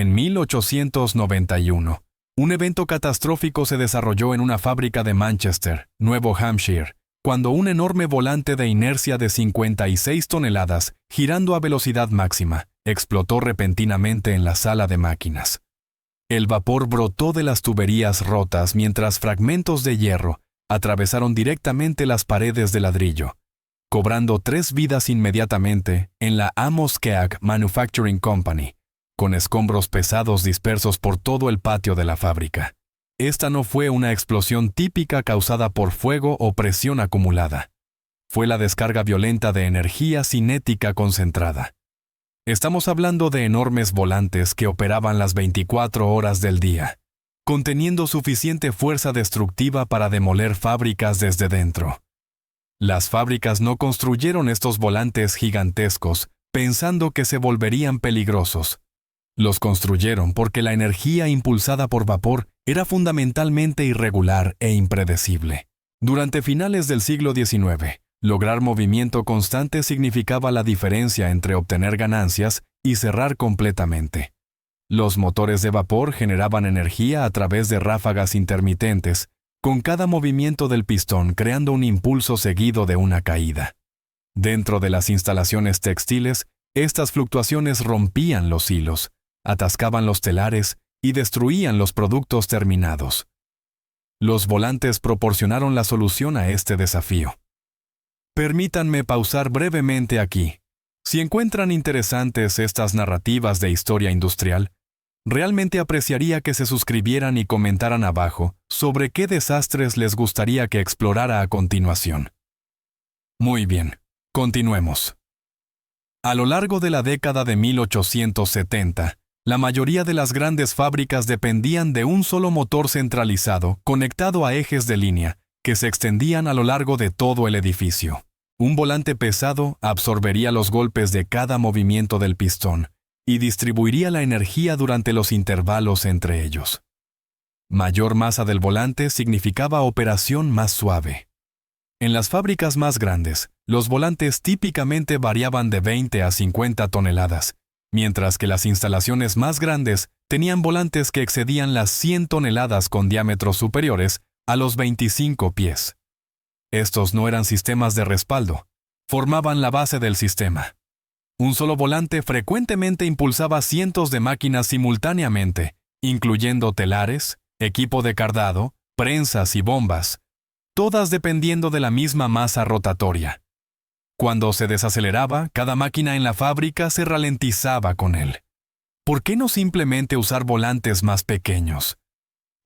En 1891, un evento catastrófico se desarrolló en una fábrica de Manchester, Nuevo Hampshire, cuando un enorme volante de inercia de 56 toneladas, girando a velocidad máxima, explotó repentinamente en la sala de máquinas. El vapor brotó de las tuberías rotas mientras fragmentos de hierro atravesaron directamente las paredes de ladrillo, cobrando 3 vidas inmediatamente en la Amos Keag Manufacturing Company, con escombros pesados dispersos por todo el patio de la fábrica. Esta no fue una explosión típica causada por fuego o presión acumulada. Fue la descarga violenta de energía cinética concentrada. Estamos hablando de enormes volantes que operaban las 24 horas del día, conteniendo suficiente fuerza destructiva para demoler fábricas desde dentro. Las fábricas no construyeron estos volantes gigantescos pensando que se volverían peligrosos. Los construyeron porque la energía impulsada por vapor era fundamentalmente irregular e impredecible. Durante finales del siglo XIX, lograr movimiento constante significaba la diferencia entre obtener ganancias y cerrar completamente. Los motores de vapor generaban energía a través de ráfagas intermitentes, con cada movimiento del pistón creando un impulso seguido de una caída. Dentro de las instalaciones textiles, estas fluctuaciones rompían los hilos, atascaban los telares y destruían los productos terminados. Los volantes proporcionaron la solución a este desafío. Permítanme pausar brevemente aquí. Si encuentran interesantes estas narrativas de historia industrial, realmente apreciaría que se suscribieran y comentaran abajo sobre qué desastres les gustaría que explorara a continuación. Muy bien, continuemos. A lo largo de la década de 1870, la mayoría de las grandes fábricas dependían de un solo motor centralizado conectado a ejes de línea que se extendían a lo largo de todo el edificio. Un volante pesado absorbería los golpes de cada movimiento del pistón y distribuiría la energía durante los intervalos entre ellos. Mayor masa del volante significaba operación más suave. En las fábricas más grandes, los volantes típicamente variaban de 20 a 50 toneladas, mientras que las instalaciones más grandes tenían volantes que excedían las 100 toneladas con diámetros superiores a los 25 pies. Estos no eran sistemas de respaldo, formaban la base del sistema. Un solo volante frecuentemente impulsaba cientos de máquinas simultáneamente, incluyendo telares, equipo de cardado, prensas y bombas, todas dependiendo de la misma masa rotatoria. Cuando se desaceleraba, cada máquina en la fábrica se ralentizaba con él. ¿Por qué no simplemente usar volantes más pequeños?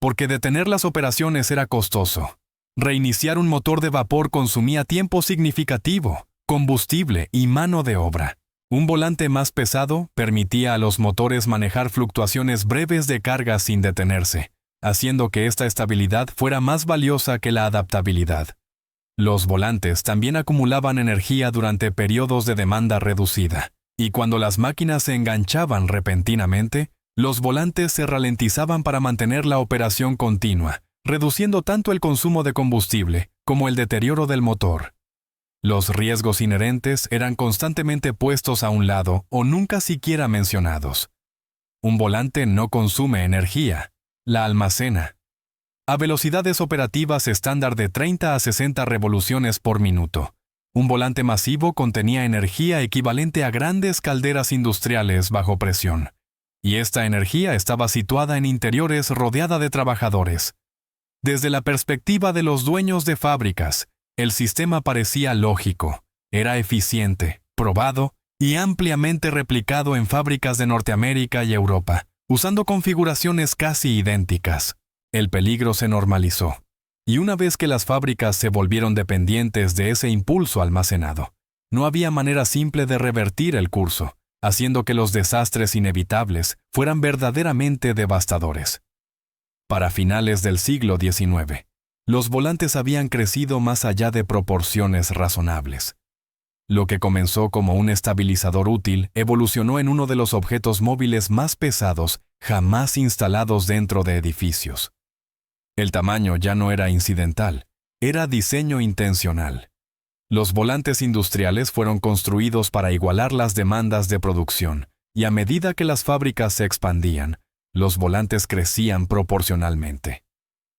Porque detener las operaciones era costoso. Reiniciar un motor de vapor consumía tiempo significativo, combustible y mano de obra. Un volante más pesado permitía a los motores manejar fluctuaciones breves de carga sin detenerse, haciendo que esta estabilidad fuera más valiosa que la adaptabilidad. Los volantes también acumulaban energía durante periodos de demanda reducida, y cuando las máquinas se enganchaban repentinamente, los volantes se ralentizaban para mantener la operación continua, reduciendo tanto el consumo de combustible como el deterioro del motor. Los riesgos inherentes eran constantemente puestos a un lado o nunca siquiera mencionados. Un volante no consume energía, la almacena. A velocidades operativas estándar de 30 a 60 revoluciones por minuto, un volante masivo contenía energía equivalente a grandes calderas industriales bajo presión, y esta energía estaba situada en interiores rodeada de trabajadores. Desde la perspectiva de los dueños de fábricas, el sistema parecía lógico, era eficiente, probado y ampliamente replicado en fábricas de Norteamérica y Europa, usando configuraciones casi idénticas. El peligro se normalizó, y una vez que las fábricas se volvieron dependientes de ese impulso almacenado, no había manera simple de revertir el curso, haciendo que los desastres inevitables fueran verdaderamente devastadores. Para finales del siglo XIX, los volantes habían crecido más allá de proporciones razonables. Lo que comenzó como un estabilizador útil evolucionó en uno de los objetos móviles más pesados jamás instalados dentro de edificios. El tamaño ya no era incidental, era diseño intencional. Los volantes industriales fueron construidos para igualar las demandas de producción, y a medida que las fábricas se expandían, los volantes crecían proporcionalmente.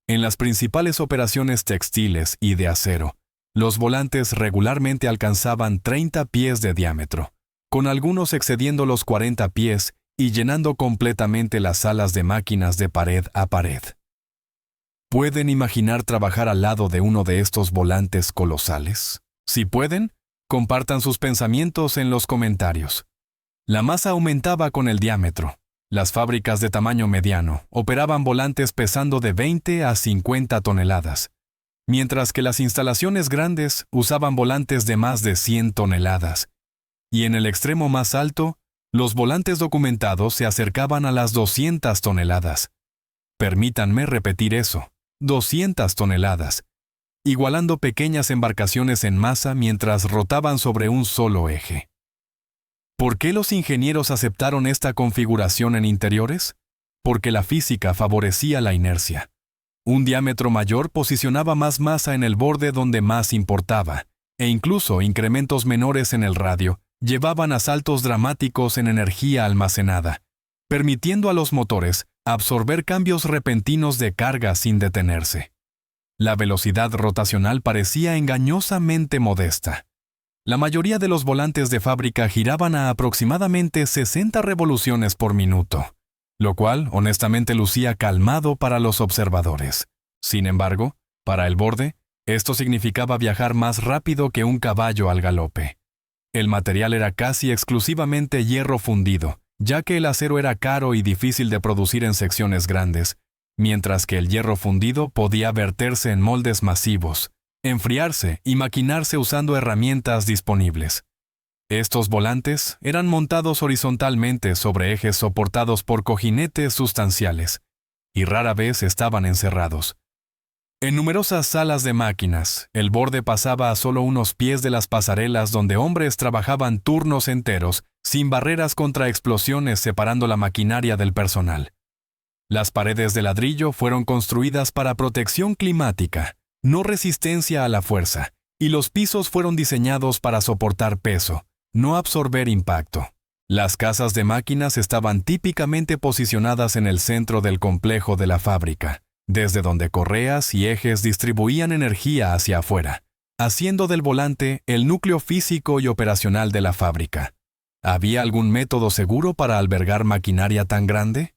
En las principales operaciones textiles y de acero, los volantes regularmente alcanzaban 30 pies de diámetro, con algunos excediendo los 40 pies y llenando completamente las salas de máquinas de pared a pared. ¿Pueden imaginar trabajar al lado de uno de estos volantes colosales? Si pueden, compartan sus pensamientos en los comentarios. La masa aumentaba con el diámetro. Las fábricas de tamaño mediano operaban volantes pesando de 20 a 50 toneladas, mientras que las instalaciones grandes usaban volantes de más de 100 toneladas. Y en el extremo más alto, los volantes documentados se acercaban a las 200 toneladas. Permítanme repetir eso, 200 toneladas, igualando pequeñas embarcaciones en masa mientras rotaban sobre un solo eje. ¿Por qué los ingenieros aceptaron esta configuración en interiores? Porque la física favorecía la inercia. Un diámetro mayor posicionaba más masa en el borde donde más importaba, e incluso incrementos menores en el radio llevaban a saltos dramáticos en energía almacenada, permitiendo a los motores absorber cambios repentinos de carga sin detenerse. La velocidad rotacional parecía engañosamente modesta. La mayoría de los volantes de fábrica giraban a aproximadamente 60 revoluciones por minuto, lo cual honestamente lucía calmado para los observadores. Sin embargo, para el borde, esto significaba viajar más rápido que un caballo al galope. El material era casi exclusivamente hierro fundido, ya que el acero era caro y difícil de producir en secciones grandes, mientras que el hierro fundido podía verterse en moldes masivos, enfriarse y maquinarse usando herramientas disponibles. Estos volantes eran montados horizontalmente sobre ejes soportados por cojinetes sustanciales, y rara vez estaban encerrados. En numerosas salas de máquinas, el borde pasaba a solo unos pies de las pasarelas donde hombres trabajaban turnos enteros, sin barreras contra explosiones separando la maquinaria del personal. Las paredes de ladrillo fueron construidas para protección climática, no resistencia a la fuerza, y los pisos fueron diseñados para soportar peso, no absorber impacto. Las casas de máquinas estaban típicamente posicionadas en el centro del complejo de la fábrica, desde donde correas y ejes distribuían energía hacia afuera, haciendo del volante el núcleo físico y operacional de la fábrica. ¿Había algún método seguro para albergar maquinaria tan grande?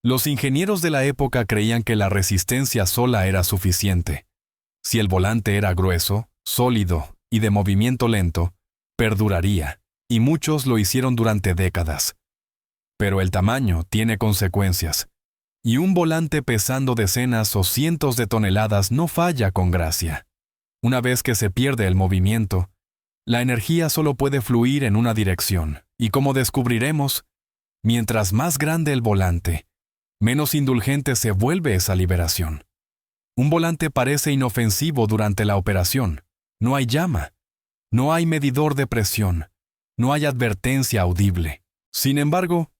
Los ingenieros de la época creían que la resistencia sola era suficiente. Si el volante era grueso, sólido y de movimiento lento, perduraría, y muchos lo hicieron durante décadas. Pero el tamaño tiene consecuencias, y un volante pesando decenas o cientos de toneladas no falla con gracia. Una vez que se pierde el movimiento, la energía solo puede fluir en una dirección, y como descubriremos, mientras más grande el volante, menos indulgente se vuelve esa liberación. Un volante parece inofensivo durante la operación. No hay llama. No hay medidor de presión. No hay advertencia audible. Sin embargo,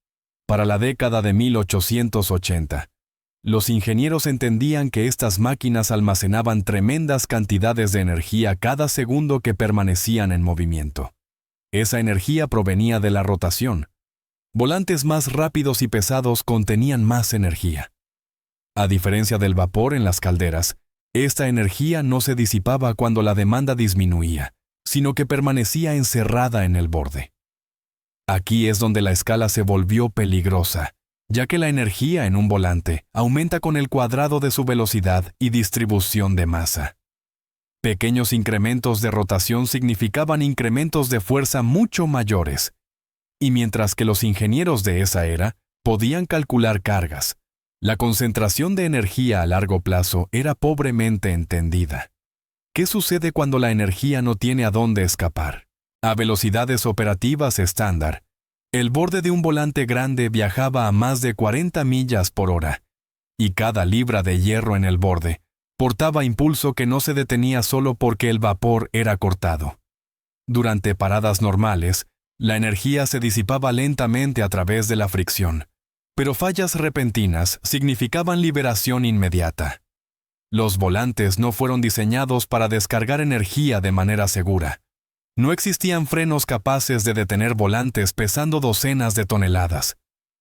para la década de 1880, los ingenieros entendían que estas máquinas almacenaban tremendas cantidades de energía cada segundo que permanecían en movimiento. Esa energía provenía de la rotación. Volantes más rápidos y pesados contenían más energía. A diferencia del vapor en las calderas, esta energía no se disipaba cuando la demanda disminuía, sino que permanecía encerrada en el borde. Aquí es donde la escala se volvió peligrosa, ya que la energía en un volante aumenta con el cuadrado de su velocidad y distribución de masa. Pequeños incrementos de rotación significaban incrementos de fuerza mucho mayores, y mientras que los ingenieros de esa era podían calcular cargas, la concentración de energía a largo plazo era pobremente entendida. ¿Qué sucede cuando la energía no tiene a dónde escapar? A velocidades operativas estándar, el borde de un volante grande viajaba a más de 40 millas por hora, y cada libra de hierro en el borde portaba impulso que no se detenía solo porque el vapor era cortado. Durante paradas normales, la energía se disipaba lentamente a través de la fricción, pero fallas repentinas significaban liberación inmediata. Los volantes no fueron diseñados para descargar energía de manera segura. No existían frenos capaces de detener volantes pesando docenas de toneladas.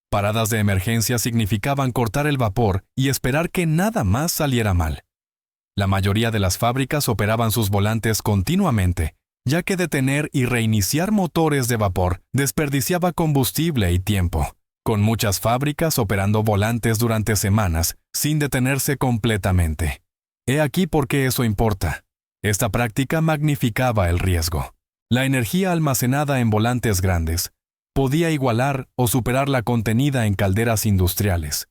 Paradas de emergencia significaban cortar el vapor y esperar que nada más saliera mal. La mayoría de las fábricas operaban sus volantes continuamente, ya que detener y reiniciar motores de vapor desperdiciaba combustible y tiempo, con muchas fábricas operando volantes durante semanas sin detenerse completamente. He aquí por qué eso importa. Esta práctica magnificaba el riesgo. La energía almacenada en volantes grandes podía igualar o superar la contenida en calderas industriales,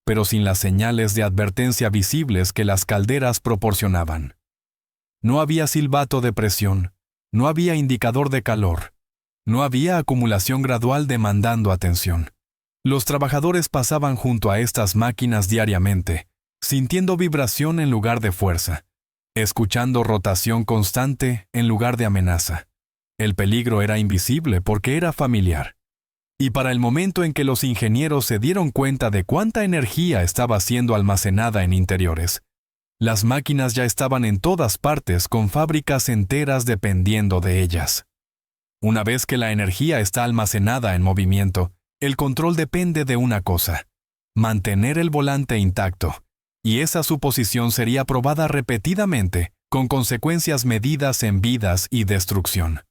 pero sin las señales de advertencia visibles que las calderas proporcionaban. No había silbato de presión, no había indicador de calor, no había acumulación gradual demandando atención. Los trabajadores pasaban junto a estas máquinas diariamente, sintiendo vibración en lugar de fuerza, escuchando rotación constante en lugar de amenaza. El peligro era invisible porque era familiar. Y para el momento en que los ingenieros se dieron cuenta de cuánta energía estaba siendo almacenada en interiores, las máquinas ya estaban en todas partes con fábricas enteras dependiendo de ellas. Una vez que la energía está almacenada en movimiento, el control depende de una cosa: mantener el volante intacto, y esa suposición sería probada repetidamente, con consecuencias medidas en vidas y destrucción.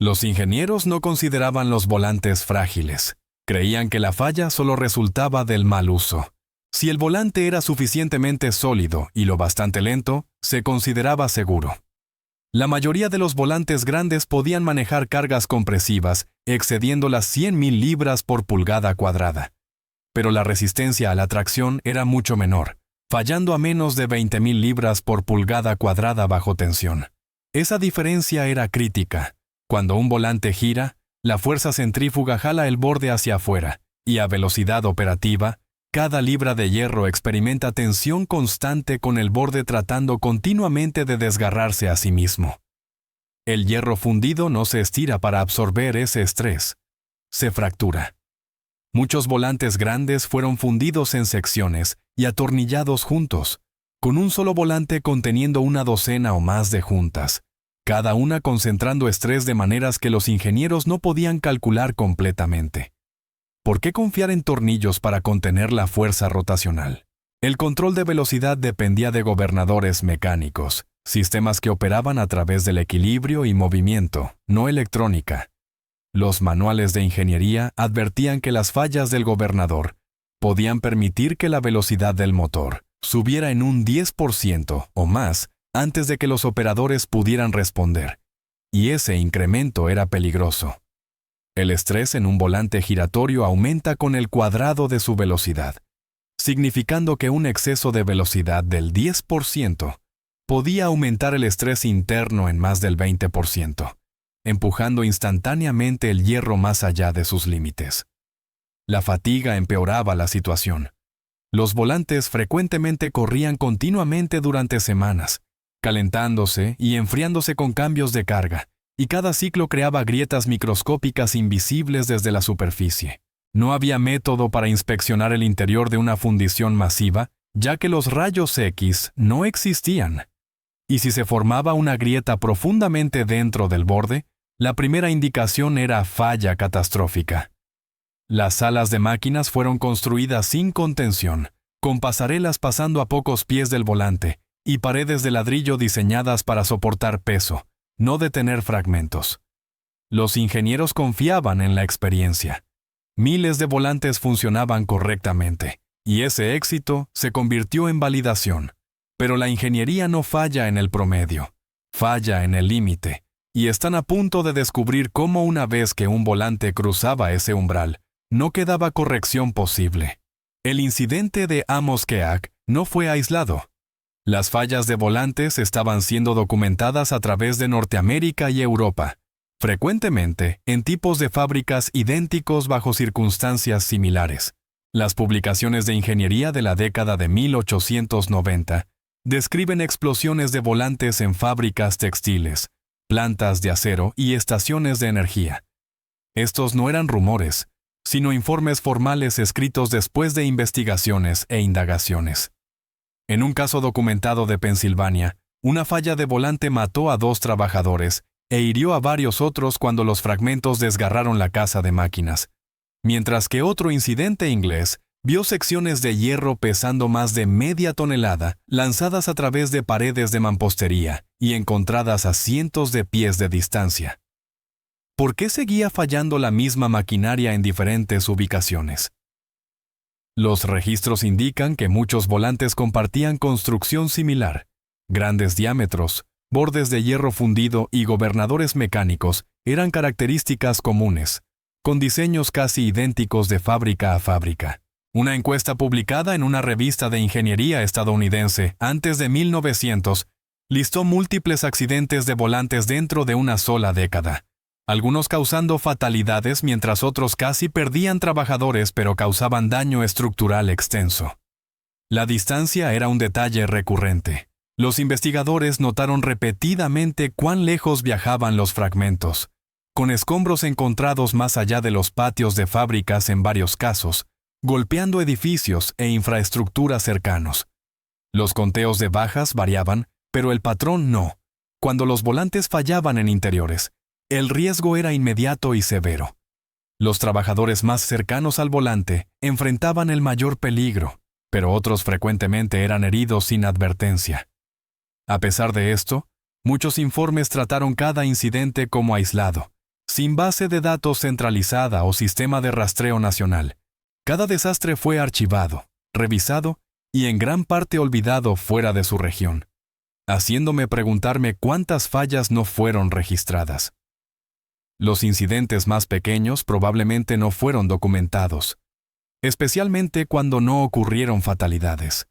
Los ingenieros no consideraban los volantes frágiles. Creían que la falla solo resultaba del mal uso. Si el volante era suficientemente sólido y lo bastante lento, se consideraba seguro. La mayoría de los volantes grandes podían manejar cargas compresivas excediendo las 100.000 libras por pulgada cuadrada. Pero la resistencia a la tracción era mucho menor, fallando a menos de 20.000 libras por pulgada cuadrada bajo tensión. Esa diferencia era crítica. Cuando un volante gira, la fuerza centrífuga jala el borde hacia afuera, y a velocidad operativa, cada libra de hierro experimenta tensión constante con el borde tratando continuamente de desgarrarse a sí mismo. El hierro fundido no se estira para absorber ese estrés. Se fractura. Muchos volantes grandes fueron fundidos en secciones y atornillados juntos, con un solo volante conteniendo una docena o más de juntas, cada una concentrando estrés de maneras que los ingenieros no podían calcular completamente. ¿Por qué confiar en tornillos para contener la fuerza rotacional? El control de velocidad dependía de gobernadores mecánicos, sistemas que operaban a través del equilibrio y movimiento, no electrónica. Los manuales de ingeniería advertían que las fallas del gobernador podían permitir que la velocidad del motor subiera en un 10% o más antes de que los operadores pudieran responder, y ese incremento era peligroso. El estrés en un volante giratorio aumenta con el cuadrado de su velocidad, significando que un exceso de velocidad del 10% podía aumentar el estrés interno en más del 20%, empujando instantáneamente el hierro más allá de sus límites. La fatiga empeoraba la situación. Los volantes frecuentemente corrían continuamente durante semanas, calentándose y enfriándose con cambios de carga, y cada ciclo creaba grietas microscópicas invisibles desde la superficie. No había método para inspeccionar el interior de una fundición masiva, ya que los rayos X no existían. Y si se formaba una grieta profundamente dentro del borde, la primera indicación era falla catastrófica. Las salas de máquinas fueron construidas sin contención, con pasarelas pasando a pocos pies del volante, y paredes de ladrillo diseñadas para soportar peso, no detener fragmentos. Los ingenieros confiaban en la experiencia. Miles de volantes funcionaban correctamente, y ese éxito se convirtió en validación. Pero la ingeniería no falla en el promedio, falla en el límite, y están a punto de descubrir cómo una vez que un volante cruzaba ese umbral, no quedaba corrección posible. El incidente de Amos Keak no fue aislado. Las fallas de volantes estaban siendo documentadas a través de Norteamérica y Europa, frecuentemente en tipos de fábricas idénticos bajo circunstancias similares. Las publicaciones de ingeniería de la década de 1890 describen explosiones de volantes en fábricas textiles, plantas de acero y estaciones de energía. Estos no eran rumores, sino informes formales escritos después de investigaciones e indagaciones. En un caso documentado de Pensilvania, una falla de volante mató a 2 trabajadores e hirió a varios otros cuando los fragmentos desgarraron la casa de máquinas, mientras que otro incidente inglés vio secciones de hierro pesando más de media tonelada lanzadas a través de paredes de mampostería y encontradas a cientos de pies de distancia. ¿Por qué seguía fallando la misma maquinaria en diferentes ubicaciones? Los registros indican que muchos volantes compartían construcción similar. Grandes diámetros, bordes de hierro fundido y gobernadores mecánicos eran características comunes, con diseños casi idénticos de fábrica a fábrica. Una encuesta publicada en una revista de ingeniería estadounidense antes de 1900 listó múltiples accidentes de volantes dentro de una sola década, algunos causando fatalidades mientras otros casi perdían trabajadores pero causaban daño estructural extenso. La distancia era un detalle recurrente. Los investigadores notaron repetidamente cuán lejos viajaban los fragmentos, con escombros encontrados más allá de los patios de fábricas en varios casos, golpeando edificios e infraestructuras cercanos. Los conteos de bajas variaban, pero el patrón no. Cuando los volantes fallaban en interiores, el riesgo era inmediato y severo. Los trabajadores más cercanos al volante enfrentaban el mayor peligro, pero otros frecuentemente eran heridos sin advertencia. A pesar de esto, muchos informes trataron cada incidente como aislado, sin base de datos centralizada o sistema de rastreo nacional. Cada desastre fue archivado, revisado y en gran parte olvidado fuera de su región, haciéndome preguntarme cuántas fallas no fueron registradas. Los incidentes más pequeños probablemente no fueron documentados, especialmente cuando no ocurrieron fatalidades.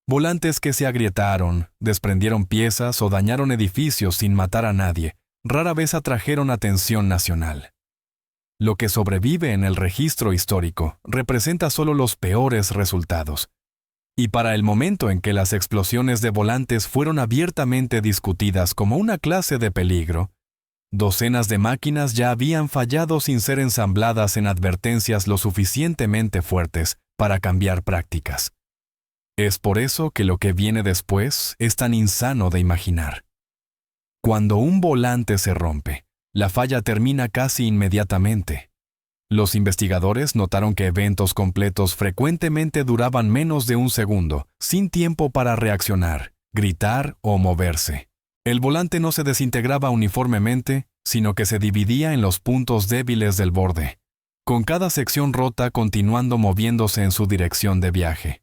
Volantes que se agrietaron, desprendieron piezas o dañaron edificios sin matar a nadie, rara vez atrajeron atención nacional. Lo que sobrevive en el registro histórico representa solo los peores resultados. Y para el momento en que las explosiones de volantes fueron abiertamente discutidas como una clase de peligro, docenas de máquinas ya habían fallado sin ser ensambladas en advertencias lo suficientemente fuertes para cambiar prácticas. Es por eso que lo que viene después es tan insano de imaginar. Cuando un volante se rompe, la falla termina casi inmediatamente. Los investigadores notaron que eventos completos frecuentemente duraban menos de un segundo, sin tiempo para reaccionar, gritar o moverse. El volante no se desintegraba uniformemente, sino que se dividía en los puntos débiles del borde, con cada sección rota continuando moviéndose en su dirección de viaje.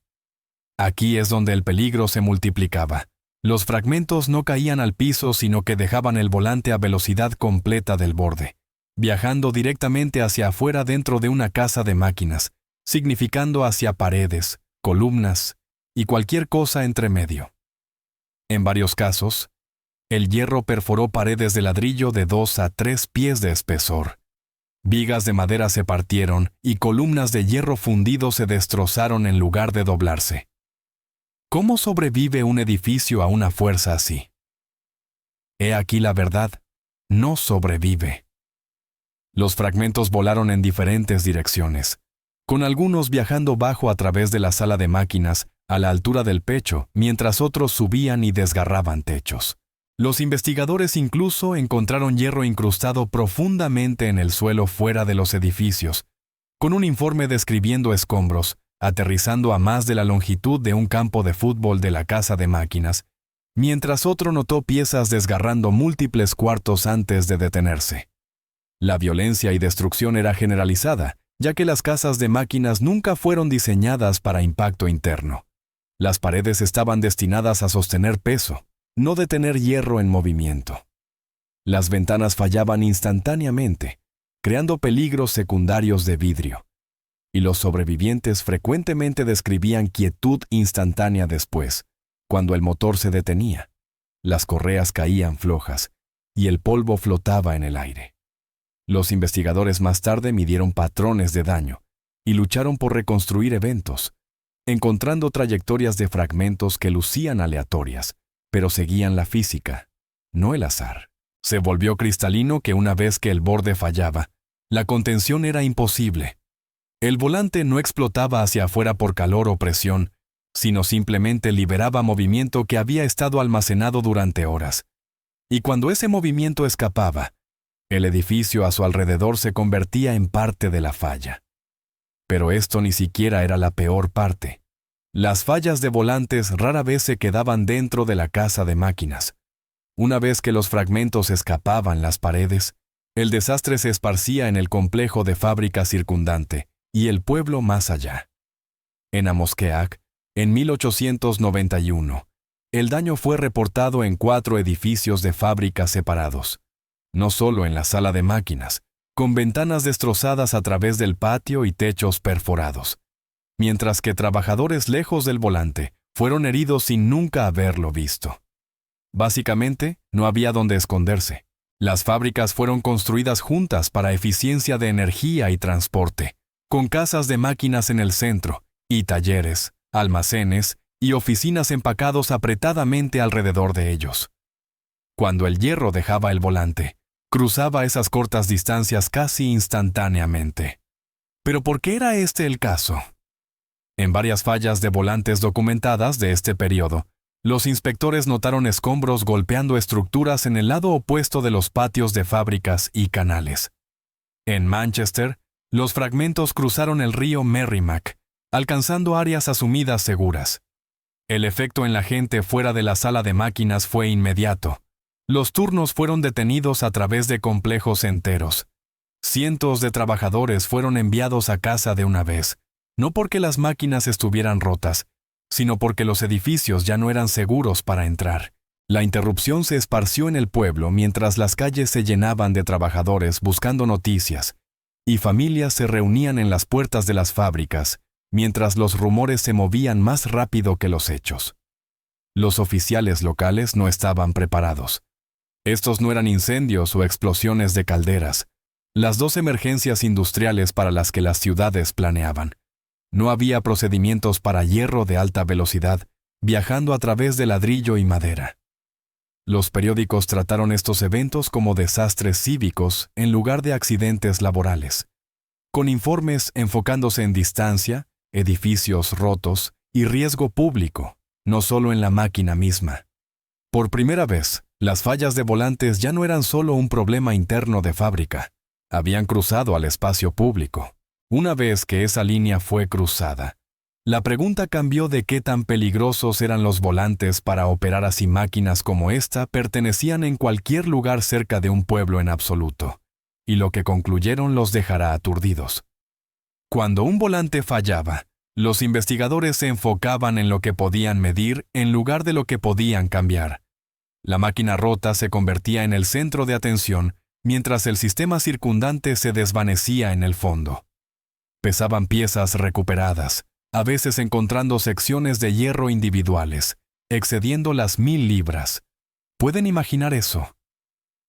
Aquí es donde el peligro se multiplicaba. Los fragmentos no caían al piso, sino que dejaban el volante a velocidad completa del borde, viajando directamente hacia afuera dentro de una casa de máquinas, significando hacia paredes, columnas y cualquier cosa entre medio. En varios casos, el hierro perforó paredes de ladrillo de 2 a 3 pies de espesor. Vigas de madera se partieron y columnas de hierro fundido se destrozaron en lugar de doblarse. ¿Cómo sobrevive un edificio a una fuerza así? He aquí la verdad: no sobrevive. Los fragmentos volaron en diferentes direcciones, con algunos viajando bajo a través de la sala de máquinas a la altura del pecho, mientras otros subían y desgarraban techos. Los investigadores incluso encontraron hierro incrustado profundamente en el suelo fuera de los edificios, con un informe describiendo escombros, aterrizando a más de la longitud de un campo de fútbol de la casa de máquinas, mientras otro notó piezas desgarrando múltiples cuartos antes de detenerse. La violencia y destrucción era generalizada, ya que las casas de máquinas nunca fueron diseñadas para impacto interno. Las paredes estaban destinadas a sostener peso, no detener hierro en movimiento. Las ventanas fallaban instantáneamente, creando peligros secundarios de vidrio, y los sobrevivientes frecuentemente describían quietud instantánea después, cuando el motor se detenía. Las correas caían flojas, y el polvo flotaba en el aire. Los investigadores más tarde midieron patrones de daño, y lucharon por reconstruir eventos, encontrando trayectorias de fragmentos que lucían aleatorias, pero seguían la física, no el azar. Se volvió cristalino que una vez que el borde fallaba, la contención era imposible. El volante no explotaba hacia afuera por calor o presión, sino simplemente liberaba movimiento que había estado almacenado durante horas. y cuando ese movimiento escapaba, el edificio a su alrededor se convertía en parte de la falla. Pero esto ni siquiera era la peor parte. Las fallas de volantes rara vez se quedaban dentro de la casa de máquinas. Una vez que los fragmentos escapaban las paredes, el desastre se esparcía en el complejo de fábrica circundante y el pueblo más allá. En Amoskeag, en 1891, el daño fue reportado en 4 edificios de fábricas separados, no solo en la sala de máquinas, con ventanas destrozadas a través del patio y techos perforados, mientras que trabajadores lejos del volante fueron heridos sin nunca haberlo visto. Básicamente, no había donde esconderse. Las fábricas fueron construidas juntas para eficiencia de energía y transporte, con casas de máquinas en el centro, y talleres, almacenes y oficinas empacados apretadamente alrededor de ellos. Cuando el hierro dejaba el volante, cruzaba esas cortas distancias casi instantáneamente. ¿Pero por qué era este el caso? En varias fallas de volantes documentadas de este periodo, los inspectores notaron escombros golpeando estructuras en el lado opuesto de los patios de fábricas y canales. En Manchester, los fragmentos cruzaron el río Merrimack, alcanzando áreas asumidas seguras. El efecto en la gente fuera de la sala de máquinas fue inmediato. Los turnos fueron detenidos a través de complejos enteros. Cientos de trabajadores fueron enviados a casa de una vez, no porque las máquinas estuvieran rotas, sino porque los edificios ya no eran seguros para entrar. La interrupción se esparció en el pueblo mientras las calles se llenaban de trabajadores buscando noticias, y familias se reunían en las puertas de las fábricas, mientras los rumores se movían más rápido que los hechos. Los oficiales locales no estaban preparados. Estos no eran incendios o explosiones de calderas, las 2 emergencias industriales para las que las ciudades planeaban. No había procedimientos para hierro de alta velocidad, viajando a través de ladrillo y madera. Los periódicos trataron estos eventos como desastres cívicos en lugar de accidentes laborales, con informes enfocándose en distancia, edificios rotos y riesgo público, no solo en la máquina misma. Por primera vez, las fallas de volantes ya no eran solo un problema interno de fábrica, habían cruzado al espacio público. Una vez que esa línea fue cruzada, la pregunta cambió de qué tan peligrosos eran los volantes para operar así máquinas como esta pertenecían en cualquier lugar cerca de un pueblo en absoluto, y lo que concluyeron los dejará aturdidos. Cuando un volante fallaba, los investigadores se enfocaban en lo que podían medir en lugar de lo que podían cambiar. La máquina rota se convertía en el centro de atención, mientras el sistema circundante se desvanecía en el fondo. Pesaban piezas recuperadas, a veces encontrando secciones de hierro individuales, excediendo las 1000 libras. ¿Pueden imaginar eso?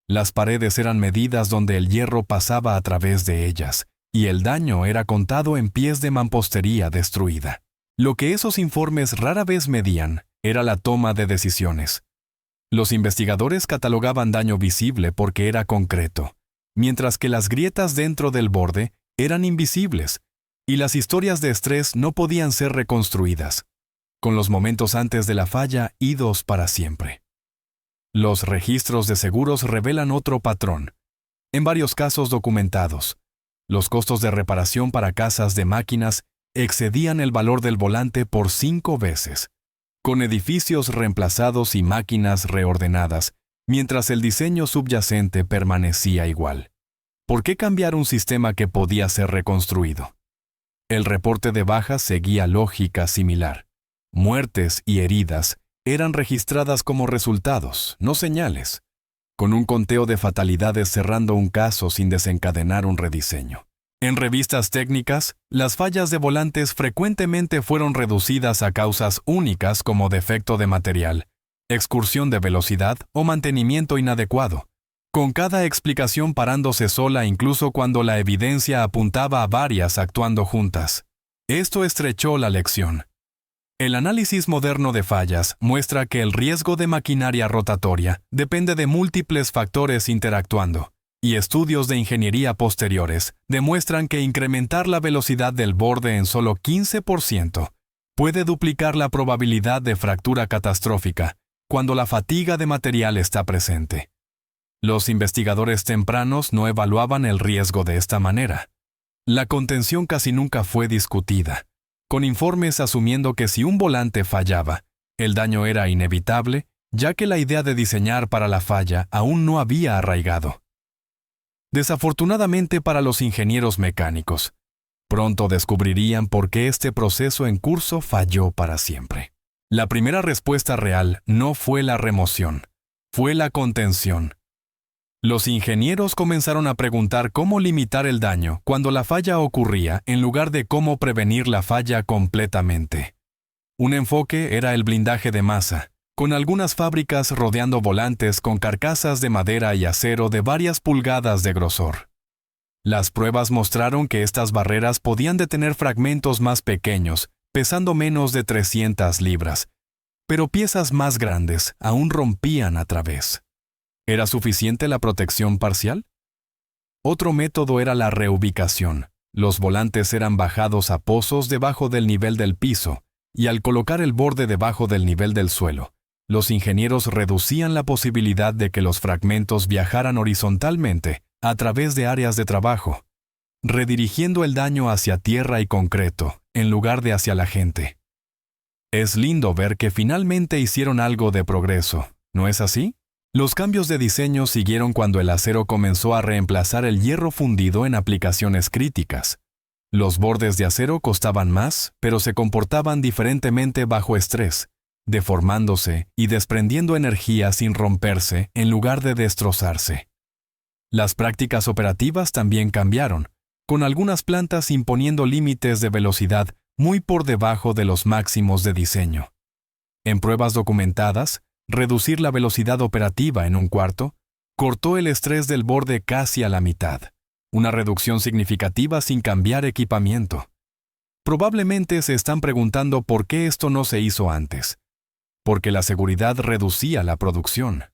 Las paredes eran medidas donde el hierro pasaba a través de ellas, y el daño era contado en pies de mampostería destruida. Lo que esos informes rara vez medían era la toma de decisiones. Los investigadores catalogaban daño visible porque era concreto, mientras que las grietas dentro del borde eran invisibles, y las historias de estrés no podían ser reconstruidas, con los momentos antes de la falla idos para siempre. Los registros de seguros revelan otro patrón. En varios casos documentados, los costos de reparación para casas de máquinas excedían el valor del volante por 5 veces, con edificios reemplazados y máquinas reordenadas, mientras el diseño subyacente permanecía igual. ¿Por qué cambiar un sistema que podía ser reconstruido? El reporte de bajas seguía lógica similar. Muertes y heridas eran registradas como resultados, no señales, con un conteo de fatalidades cerrando un caso sin desencadenar un rediseño. En revistas técnicas, las fallas de volantes frecuentemente fueron reducidas a causas únicas como defecto de material, excursión de velocidad o mantenimiento inadecuado, con cada explicación parándose sola incluso cuando la evidencia apuntaba a varias actuando juntas. Esto estrechó la lección. El análisis moderno de fallas muestra que el riesgo de maquinaria rotatoria depende de múltiples factores interactuando, y estudios de ingeniería posteriores demuestran que incrementar la velocidad del borde en solo 15% puede duplicar la probabilidad de fractura catastrófica cuando la fatiga de material está presente. Los investigadores tempranos no evaluaban el riesgo de esta manera. La contención casi nunca fue discutida, con informes asumiendo que si un volante fallaba, el daño era inevitable, ya que la idea de diseñar para la falla aún no había arraigado. Desafortunadamente para los ingenieros mecánicos, pronto descubrirían por qué este proceso en curso falló para siempre. La primera respuesta real no fue la remoción, fue la contención. Los ingenieros comenzaron a preguntar cómo limitar el daño cuando la falla ocurría en lugar de cómo prevenir la falla completamente. Un enfoque era el blindaje de masa, con algunas fábricas rodeando volantes con carcasas de madera y acero de varias pulgadas de grosor. Las pruebas mostraron que estas barreras podían detener fragmentos más pequeños, pesando menos de 300 libras, pero piezas más grandes aún rompían a través. ¿Era suficiente la protección parcial? Otro método era la reubicación. Los volantes eran bajados a pozos debajo del nivel del piso, y al colocar el borde debajo del nivel del suelo, los ingenieros reducían la posibilidad de que los fragmentos viajaran horizontalmente a través de áreas de trabajo, redirigiendo el daño hacia tierra y concreto, en lugar de hacia la gente. Es lindo ver que finalmente hicieron algo de progreso, ¿no es así? Los cambios de diseño siguieron cuando el acero comenzó a reemplazar el hierro fundido en aplicaciones críticas. Los bordes de acero costaban más, pero se comportaban diferentemente bajo estrés, deformándose y desprendiendo energía sin romperse en lugar de destrozarse. Las prácticas operativas también cambiaron, con algunas plantas imponiendo límites de velocidad muy por debajo de los máximos de diseño. En pruebas documentadas, reducir la velocidad operativa en un cuarto cortó el estrés del borde casi a la mitad, una reducción significativa sin cambiar equipamiento. Probablemente se están preguntando por qué esto no se hizo antes. Porque la seguridad reducía la producción.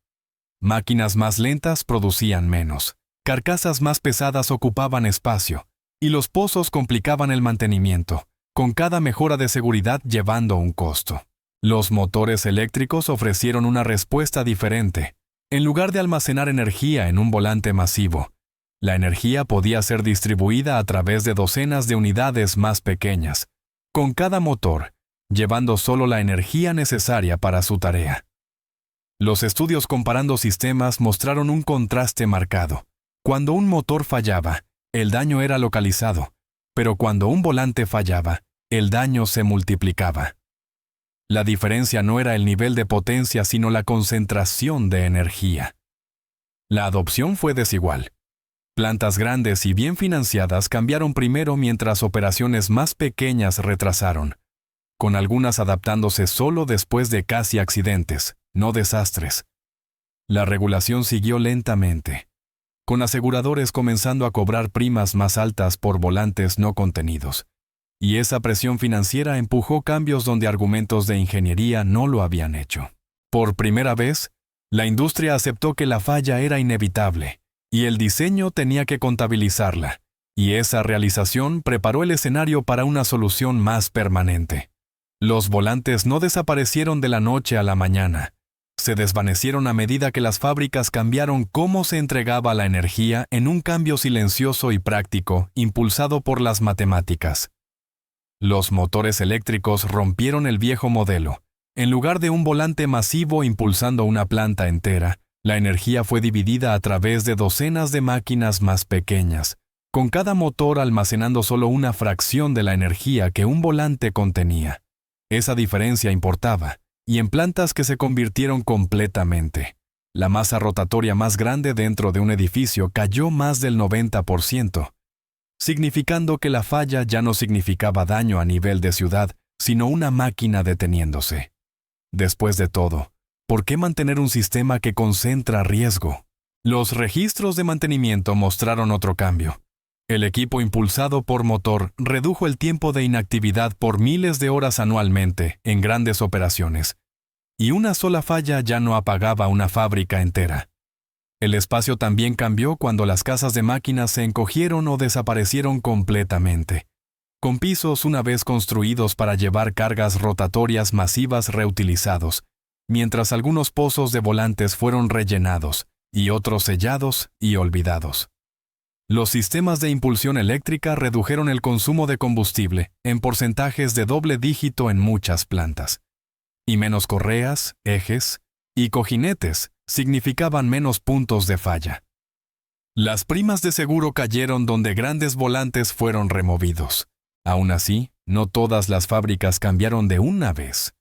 Máquinas más lentas producían menos, carcasas más pesadas ocupaban espacio, y los pozos complicaban el mantenimiento, con cada mejora de seguridad llevando un costo. Los motores eléctricos ofrecieron una respuesta diferente. En lugar de almacenar energía en un volante masivo, la energía podía ser distribuida a través de docenas de unidades más pequeñas, con cada motor, llevando solo la energía necesaria para su tarea. Los estudios comparando sistemas mostraron un contraste marcado. Cuando un motor fallaba, el daño era localizado, pero cuando un volante fallaba, el daño se multiplicaba. La diferencia no era el nivel de potencia, sino la concentración de energía. La adopción fue desigual. Plantas grandes y bien financiadas cambiaron primero mientras operaciones más pequeñas retrasaron, con algunas adaptándose solo después de casi accidentes, no desastres. La regulación siguió lentamente, con aseguradores comenzando a cobrar primas más altas por volantes no contenidos. Y esa presión financiera empujó cambios donde argumentos de ingeniería no lo habían hecho. Por primera vez, la industria aceptó que la falla era inevitable, y el diseño tenía que contabilizarla, y esa realización preparó el escenario para una solución más permanente. Los volantes no desaparecieron de la noche a la mañana. Se desvanecieron a medida que las fábricas cambiaron cómo se entregaba la energía en un cambio silencioso y práctico impulsado por las matemáticas. Los motores eléctricos rompieron el viejo modelo. En lugar de un volante masivo impulsando una planta entera, la energía fue dividida a través de docenas de máquinas más pequeñas, con cada motor almacenando solo una fracción de la energía que un volante contenía. Esa diferencia importaba, y en plantas que se convirtieron completamente. La masa rotatoria más grande dentro de un edificio cayó más del 90%, significando que la falla ya no significaba daño a nivel de ciudad, sino una máquina deteniéndose. Después de todo, ¿por qué mantener un sistema que concentra riesgo? Los registros de mantenimiento mostraron otro cambio. El equipo impulsado por motor redujo el tiempo de inactividad por miles de horas anualmente en grandes operaciones, y una sola falla ya no apagaba una fábrica entera. El espacio también cambió cuando las casas de máquinas se encogieron o desaparecieron completamente, con pisos una vez construidos para llevar cargas rotatorias masivas reutilizados, mientras algunos pozos de volantes fueron rellenados y otros sellados y olvidados. Los sistemas de impulsión eléctrica redujeron el consumo de combustible en porcentajes de doble dígito en muchas plantas. Y menos correas, ejes y cojinetes significaban menos puntos de falla. Las primas de seguro cayeron donde grandes volantes fueron removidos. Aún así, no todas las fábricas cambiaron de una vez.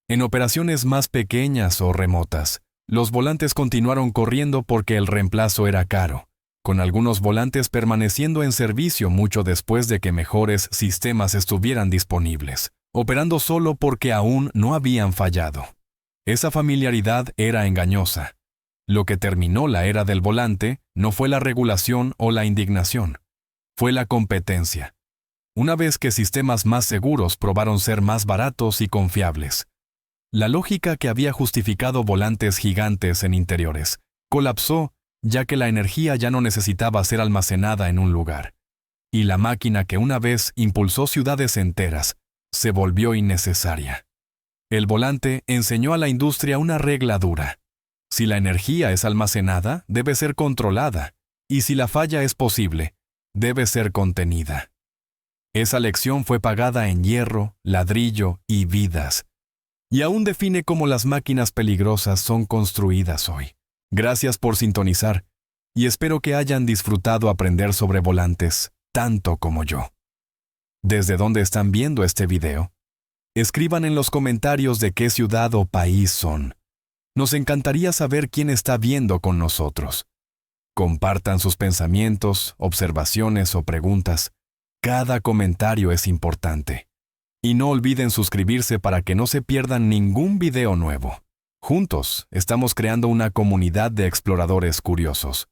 En operaciones más pequeñas o remotas, los volantes continuaron corriendo porque el reemplazo era caro, con algunos volantes permaneciendo en servicio mucho después de que mejores sistemas estuvieran disponibles, operando solo porque aún no habían fallado. Esa familiaridad era engañosa. Lo que terminó la era del volante no fue la regulación o la indignación, fue la competencia. Una vez que sistemas más seguros probaron ser más baratos y confiables, la lógica que había justificado volantes gigantes en interiores colapsó, ya que la energía ya no necesitaba ser almacenada en un lugar, y la máquina que una vez impulsó ciudades enteras se volvió innecesaria. El volante enseñó a la industria una regla dura. Si la energía es almacenada, debe ser controlada, y si la falla es posible, debe ser contenida. Esa lección fue pagada en hierro, ladrillo y vidas, y aún define cómo las máquinas peligrosas son construidas hoy. Gracias por sintonizar, y espero que hayan disfrutado aprender sobre volantes tanto como yo. ¿Desde dónde están viendo este video? Escriban en los comentarios de qué ciudad o país son. Nos encantaría saber quién está viendo con nosotros. Compartan sus pensamientos, observaciones o preguntas. Cada comentario es importante. Y no olviden suscribirse para que no se pierdan ningún video nuevo. Juntos, estamos creando una comunidad de exploradores curiosos.